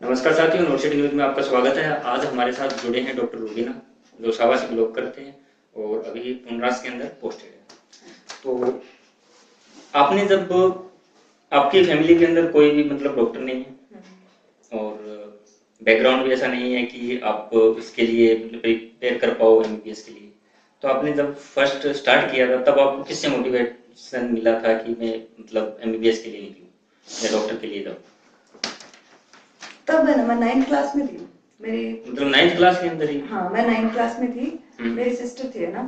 नमस्कार साथियों, university news में आपका स्वागत है। आज हमारे साथ जुड़े हैं डॉक्टर रूबीना, जो सावा से बिलोंग करते हैं और अभी पुनरास के अंदर पोस्टेड है। तो आपने जब आपकी फैमिली के अंदर कोई भी मतलब डॉक्टर नहीं है और बैकग्राउंड भी ऐसा नहीं है कि आप इसके लिए मतलब प्रिपेयर कर पाओ एमबीबीएस के लिए, तो आपने जब फर्स्ट स्टार्ट किया था तब आपको किससे मोटिवेशन मिला था कि मैं मतलब एमबीबीएस के लिए निकलूं या डॉक्टर के लिए जाऊं? तब है ना, मैं 9th क्लास में थी। मेरी मतलब 9th क्लास के अंदर ही? हाँ, मैं 9th क्लास में थी। मेरी सिस्टर थी है ना,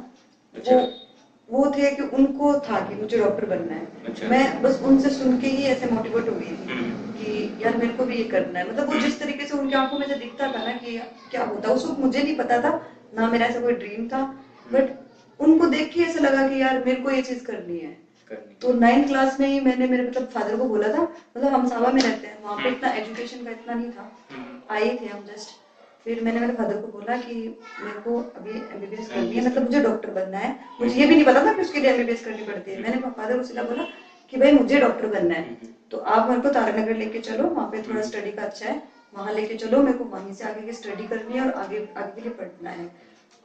अच्छा। वो थे कि उनको था कि मुझे डॉक्टर बनना है। अच्छा। मैं बस उनसे सुन के ही ऐसे मोटिवेट हो गई थी कि यार मेरे को भी ये करना है। मतलब वो जिस तरीके से उनकी आंखों में से दिखता था ना कि क्या होता, उस वक्त मुझे नहीं पता था ना, मेरा ऐसा कोई ड्रीम था, बट उनको देख के ऐसा लगा कि यार मेरे को ये चीज करनी है। तो 9th क्लास में ही मैंने मेरे मतलब फादर को बोला था। मतलब हम सावा में रहते हैं, वहाँ पे इतना एजुकेशन का इतना नहीं था, आए थे हम जस्ट। फिर मैंने मेरे फादर को बोला कि मेरे को अभी एमबीबीएस करनी है, मतलब मुझे डॉक्टर बनना है। मुझे ये भी नहीं पता था कि उसके लिए एमबीबीएस करनी पड़ती है। मैंने फादर को सीधा बोला कि भाई मुझे डॉक्टर बनना है, तो आप मेरे को तारानगर लेके चलो, वहाँ पे थोड़ा स्टडी का अच्छा है, वहाँ लेके चलो, मेरे को वहीं से आगे की स्टडी करनी है और आगे आगे के लिए पढ़ना है।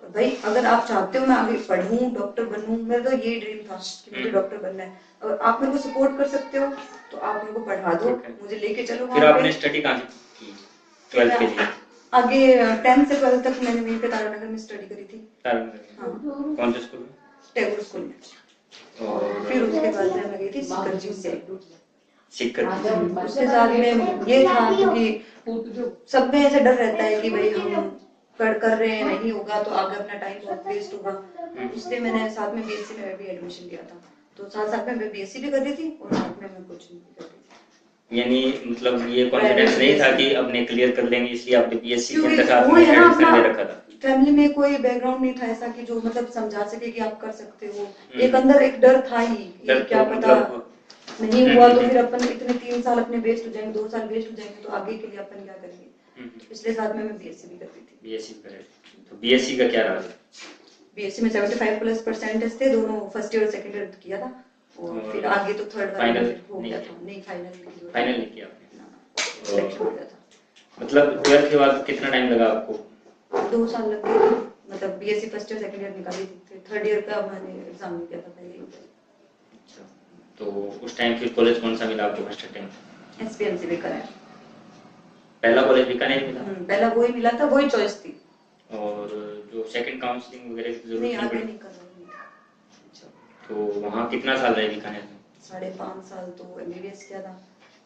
और भाई अगर आप चाहते हो मैं आगे पढ़ूं, डॉक्टर बनूं, मेरा तो ये ड्रीम था कि मुझे डॉक्टर बनना है, और आप मेरे को सपोर्ट कर सकते हो तो आप मेरे को पढ़ा दो, मुझे लेके चलो फिर वहाँ पे। आपने स्टडी कहाँ से की 12th के लिए? आगे 10th से 12th तक मैंने वहीं पे तारानगर में स्टडी करी थी। तारानगर? हाँ, कौन से स्कूल में? टैगोर स्कूल में। और फिर उसके बाद मैं गई थी सिकरजी से। सीकर? उसके साथ में ये था क्योंकि सब में ऐसा डर रहता है कि भाई हम कर रहे हैं, नहीं होगा तो आगे अपना टाइम बहुत वेस्ट होगा। इसलिए मैंने साथ में बीएससी में भी एडमिशन लिया था। तो साथ साथ में मैं बीएससी भी कर रही थी और साथ में मैं कोचिंग भी कर रही थी। यानी मतलब ये कॉन्फिडेंस नहीं था कि अपने क्लियर कर लेंगे, इसलिए आपने बीएससी के अंदर साथ वो में है ना, एडमिशन अपना ले रखा था? फैमिली में कोई बैकग्राउंड नहीं था ऐसा कि जो मतलब समझा सके कि आप कर सकते हो। एक अंदर एक डर था ही कि क्या पता नहीं हुआ तो फिर अपन इतने 3 साल अपने वेस्ट हो जाएंगे, 2 साल वेस्ट हो जाएंगे, तो आगे के लिए अपन क्या करेंगे। तो पिछले साल में मैं बीएससी भी कर रही थी। बीएससी करे? तो बीएससी का क्या रहा? बीएससी में 75+ परसेंटेज थे, दोनों फर्स्ट ईयर और सेकंड ईयर किया था, और फिर आगे तो थर्ड वाले में हो गया था। नहीं, फाइनल नहीं किया आपने? सिलेक्शन हो गया था। मतलब 12th के बाद कितना टाइम लगा आपको? 2 साल लग गए थे। मतलब BSc first year second year निकाली थी, फिर थर्ड ईयर का मैंने एग्जाम नहीं दिया था पहले ही। अच्छा, तो उस टाइम फिर कॉलेज कौन सा मिला आपको फर्स्ट टाइम? एसपीएमसी भी करा है। पहला कॉलेज बीकानेर मिला? पहला वही मिला था, वही चॉइस थी। और जो सेकंड काउंसलिंग वगैरह की जरूरत नहीं, नहीं आगे पड़ी? नहीं कर रही। अच्छा, तो वहाँ कितना साल रहे बीकानेर में? 5.5 साल तो एमबीबीएस किया था।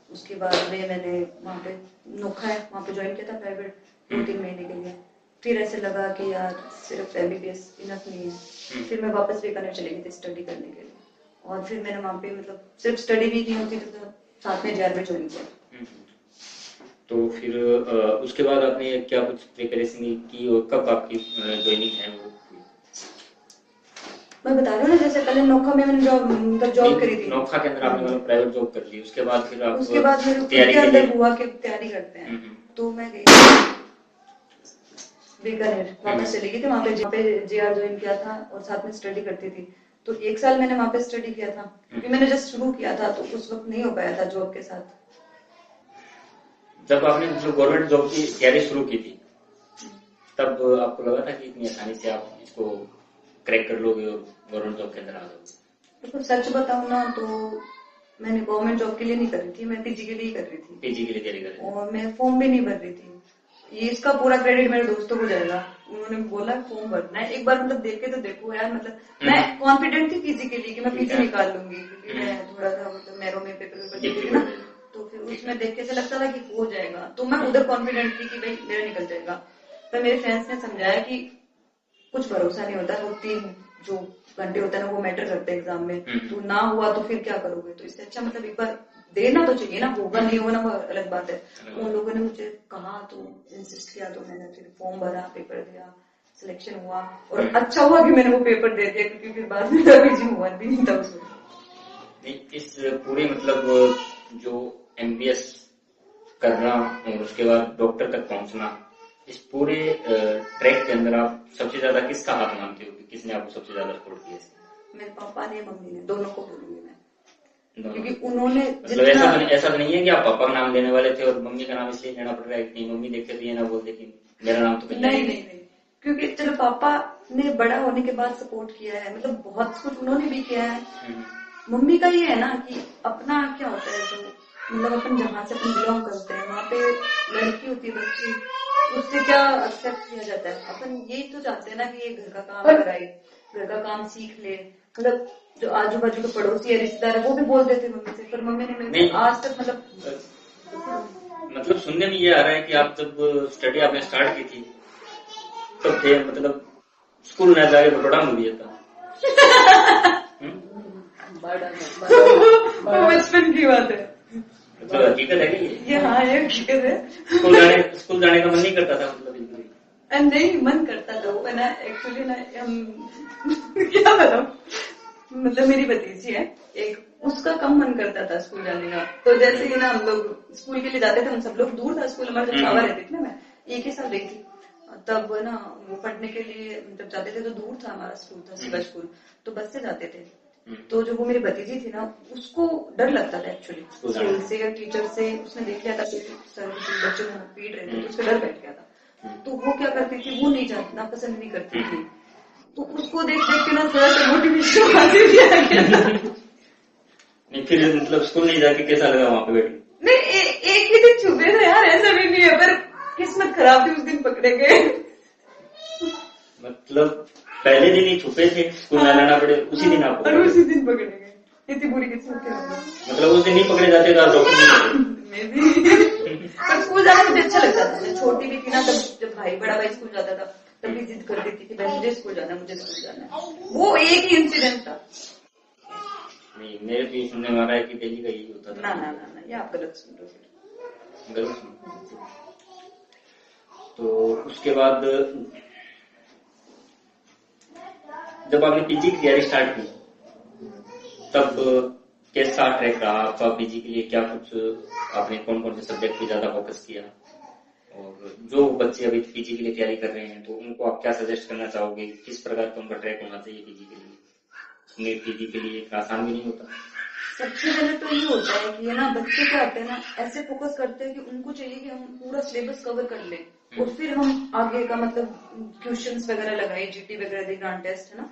उसके बाद में मैंने वहाँ पे नोखा है, वहाँ पे ज्वाइन किया था प्राइवेट 2-3 महीने के लिए। फिर ऐसे लगा कि यार सिर्फ एमबीबीएस इनफ नहीं है। फिर मैं वापस बीकानेर चली गई थी स्टडी करने के लिए, और फिर मैंने वहाँ पे मतलब सिर्फ स्टडी भी नहीं होती तो साथ में जेआर में ज्वाइन किया। तो फिर उसके बाद आपने क्या कुछ प्रिपरेशन की और कब आपकी ज्वाइनिंग है वो? मैं बता रही हूँ ना, जैसे पहले नोखा में मैंने जॉब करी थी। नोखा के अंदर आपने मतलब प्राइवेट जॉब कर ली, उसके बाद फिर आप उसके बाद मेरे तैयारी के के अंदर लिए? हुआ कि तैयारी करते हैं, तो मैं गई बीकानेर, वापस चली गई थी। वहाँ पे जेआर ज्वाइन किया था और साथ में स्टडी करती थी। तो 1 साल मैंने वहाँ पे स्टडी किया था, क्योंकि मैंने जस्ट शुरू किया था तो उस वक्त नहीं हो पाया था जॉब के साथ। जब आपने मतलब गवर्नमेंट जॉब की तैयारी शुरू की थी, तब आपको लगा था कि इतनी आसानी से आप इसको क्रैक कर लोगे और गवर्नमेंट जॉब के अंदर आ जाओगे? तो सच बताऊं ना तो मैंने गवर्नमेंट जॉब के लिए नहीं कर रही थी, मैं पीजी के लिए कर रही थी। पीजी के लिए तैयारी कर रही थी? और मैं फॉर्म भी नहीं भर रही थी। ये इसका पूरा क्रेडिट मेरे दोस्तों को जाएगा। उन्होंने बोला फॉर्म भरना है, एक बार मतलब देख के तो देखो यार। मतलब मैं कॉन्फिडेंट थी पीजी के लिए कि मैं पीजी निकाल लूंगी, क्योंकि मैं थोड़ा सा मतलब नैरो में पेपर देती थी ना, तो फिर उसमें देख के से लगता था कि हो जाएगा, तो मैं उधर कॉन्फिडेंट थी कि भाई मेरा निकल जाएगा। पर मेरे फ्रेंड्स ने समझाया कि कुछ भरोसा नहीं होता, वो 3 जो घंटे होते हैं ना वो मैटर करते हैं एग्जाम में, तो ना हुआ तो फिर क्या करोगे। तो इससे अच्छा मतलब एक बार देना तो चाहिए ना, होगा नहीं होगा ना वो अलग बात है। उन लोगों ने मुझे कहा तो इंसिस्ट किया, तो मैंने फिर फॉर्म भरा, पेपर दिया, सिलेक्शन हुआ, और अच्छा हुआ कि मैंने वो पेपर दे दिया, क्योंकि फिर बाद में पीजी हुआ भी नहीं था उसमें। इस पूरे मतलब जो एमबीएस करना और उसके बाद डॉक्टर तक पहुंचना, इस पूरे ट्रैक के अंदर आप सबसे ज्यादा किसका हाथ मानते हो कि किसने आपको सबसे ज्यादा सपोर्ट किया? मेरे पापा ने, मम्मी ने, दोनों को बोलूंगी मैं। दोनों। क्योंकि उन्होंने मतलब ऐसा तो नहीं है कि आप पापा का नाम लेने वाले थे और मम्मी का नाम इसलिए लेना पड़ रहा है कि मम्मी देख कर ये ना बोल दे कि मेरा नाम तो कहीं नहीं नहीं नहीं, क्योंकि चलो पापा ने बड़ा होने के बाद सपोर्ट किया है, मतलब बहुत कुछ उन्होंने भी किया है। मम्मी का ये है ना कि अपना क्या होता है, जो मतलब अपन जहाँ से अपन बिलोंग करते हैं वहाँ पे लड़की होती है, बच्ची, उससे क्या एक्सेप्ट किया जाता है। अपन यही तो चाहते हैं ना कि ये घर का काम कराए, घर का काम सीख ले। मतलब जो आजू बाजू के पड़ोसी है, रिश्तेदार है, वो भी बोल देते मम्मी से, पर मम्मी ने मेरे से आज तक मतलब सुनने में ये आ रहा है कि आप जब स्टडी आपने स्टार्ट की थी तो थे मतलब स्कूल न जाके बटोड़ा में दिया था। वो बचपन की बात है, मतलब हकीकत है कि ये हाँ ये हकीकत है। स्कूल जाने का मन नहीं करता था मतलब नहीं मन करता था वो ना, एक्चुअली ना हम क्या बताऊं, मतलब मेरी भतीजी है एक, उसका कम मन करता था स्कूल जाने का। तो जैसे ही ना हम लोग स्कूल के लिए जाते थे, हम सब लोग, दूर था स्कूल हमारा, जब छावा रहती थी ना, मैं एक ही साल रही थी, तब ना वो पढ़ने के लिए जब जाते थे तो दूर था हमारा स्कूल, था शिवा स्कूल, तो बस से जाते थे। तो जो वो मेरी भतीजी थी ना, उसको डर लगता था एक्चुअली स्कूल से या टीचर से। उसने देख लिया था कि सर बच्चों को पीट रहे थे, तो उसका डर बैठ गया था। तो वो क्या करती थी, वो नहीं जाना पसंद नहीं करती थी। तो उसको देख देख के ना थोड़ा सा मोटिवेशन आती थी। नहीं फिर मतलब स्कूल नहीं जाके कैसा लगा वहां पे बैठ? नहीं एक ही दिन छुपे थे यार, ऐसा भी नहीं है, पर किस्मत खराब थी, उस दिन पकड़े गए। मतलब पहले दिन ही छुपे थे, स्कूल ना लाना पड़े, उसी दिन आप और उसी दिन पकड़े गए। इतनी बुरी किस्मत थी। मतलब उस दिन नहीं पकड़े जाते तो आप डॉक्टर पर स्कूल जाना मुझे अच्छा लगता था। मैं छोटी भी थी ना, तब जब बड़ा भाई स्कूल जाता था तब भी जिद कर देती थी, भाई मुझे स्कूल जाना है, मुझे स्कूल जाना है। वो एक ही इंसिडेंट था। नहीं मेरे भी सुनने में आ रहा है कि दिल्ली का यही होता था। ना ना ना ना, ये आप गलत सुन रहे हो। गलत सुन। तो उसके बाद जब आपने पीजी की तैयारी स्टार्ट की तब कैसा ट्रैक रहा आपका पीजी के लिए? क्या कुछ आपने कौन कौन से सब्जेक्ट पे ज्यादा फोकस किया? और जो बच्चे अभी पीजी के लिए तैयारी कर रहे हैं तो उनको आप क्या सजेस्ट करना चाहोगे, किस प्रकार का उनका ट्रैक होना चाहिए पीजी के लिए? नीट पीजी के लिए आसान भी नहीं होता। सबसे पहले तो ये होता है कि ना बच्चे क्या आते हैं ना, ऐसे फोकस करते हैं कि उनको चाहिए कि हम पूरा सिलेबस कवर कर लें और फिर हम आगे का मतलब क्वेश्चंस वगैरह लगाए, जीटी वगैरह दे, ग्रांड टेस्ट, है ना।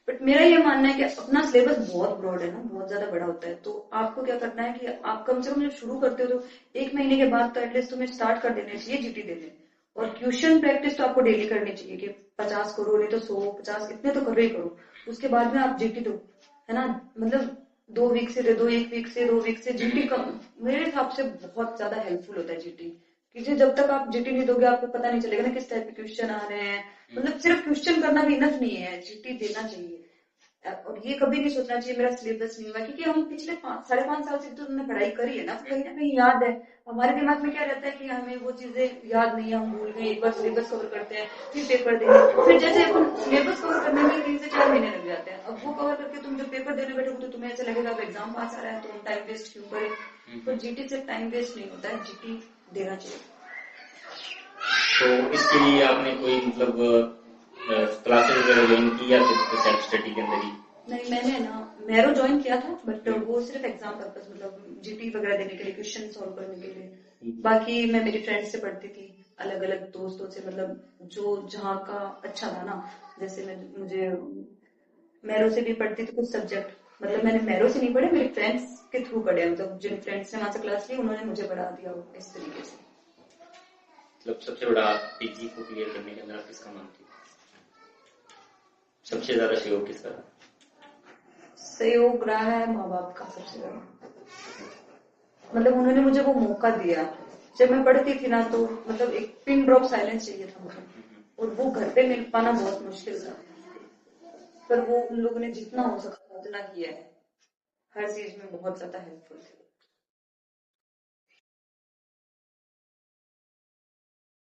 बट मेरा ये मानना है कि अपना सिलेबस बहुत ब्रॉड है ना, बहुत ज्यादा बड़ा होता है। तो आपको क्या करना है कि आप कम से कम जब शुरू करते हो तो 1 महीने के बाद तो एटलीस्ट तुम्हें स्टार्ट कर देना चाहिए जीटी देने। और क्वेश्चन प्रैक्टिस तो आपको डेली करनी चाहिए कि 50 करो, नहीं तो 100-50 इतने तो करो ही करो। उसके बाद में आप जीटी दो, है ना। मतलब 2 वीक से दे दो, 1 वीक से, 2 वीक से जीटी का मेरे हिसाब से बहुत ज्यादा हेल्पफुल होता है जीटी। क्योंकि जब तक आप जीटी नहीं दोगे आपको पता नहीं चलेगा ना किस टाइप के क्वेश्चन आ रहे हैं। मतलब सिर्फ क्वेश्चन करना भी इनफ नहीं है, जीटी देना चाहिए। और ये कभी नहीं सोचना चाहिए मेरा सिलेबस नहीं हुआ, क्योंकि हम पिछले 5-5.5 साल से तो हमने पढ़ाई करी है ना, तो कहीं ना कहीं याद है। हमारे दिमाग में क्या रहता है कि हमें वो चीजें याद नहीं है, हम भूल गए। एक बार सिलेबस कवर करते हैं, फिर पेपर देंगे, फिर जैसे अपन सिलेबस कवर करने में 3 से 4 महीने लग जाते हैं। अब वो कवर करके तुम जब पेपर देने बैठोगे तो तुम्हें ऐसा लगेगा अब एग्जाम पास आ रहा है तो हम टाइम वेस्ट क्यों करें। तो जीटी से टाइम वेस्ट नहीं होता है, जीटी देना चाहिए। तो इसके लिए आपने कोई मतलब क्लासेस वगैरह ज्वाइन की या फिर सेल्फ स्टडी के अंदर ही? नहीं, मैंने ना मैरो ज्वाइन किया था, बट वो सिर्फ एग्जाम पर्पस, मतलब जीटी वगैरह देने के लिए, क्वेश्चन सॉल्व करने के लिए। बाकी मैं मेरी फ्रेंड से पढ़ती थी, अलग अलग दोस्तों से, मतलब जो जहाँ का अच्छा था ना। जैसे मुझे मैरो से भी पढ़ती थी कुछ सब्जेक्ट, मतलब मैंने मैरो से नहीं पढ़े, मेरे फ्रेंड्स के थ्रू पढ़े, मतलब जिन फ्रेंड्स ने वहां से क्लास ली उन्होंने मुझे पढ़ा दिया इस तरीके से। मतलब सबसे बड़ा पीजी को क्लियर करने के अंदर आप किसका मानती हो? सबसे ज्यादा सहयोग किसका? सहयोग रहा है माँ बाप का सबसे ज्यादा। मतलब उन्होंने मुझे वो मौका दिया। जब मैं पढ़ती थी ना तो मतलब एक पिन ड्रॉप साइलेंस चाहिए था मुझे, और वो घर पे मिल पाना बहुत मुश्किल था। पर वो उन लोगों ने जितना हो सका उतना किया है, हर चीज में बहुत ज्यादा हेल्पफुल थे।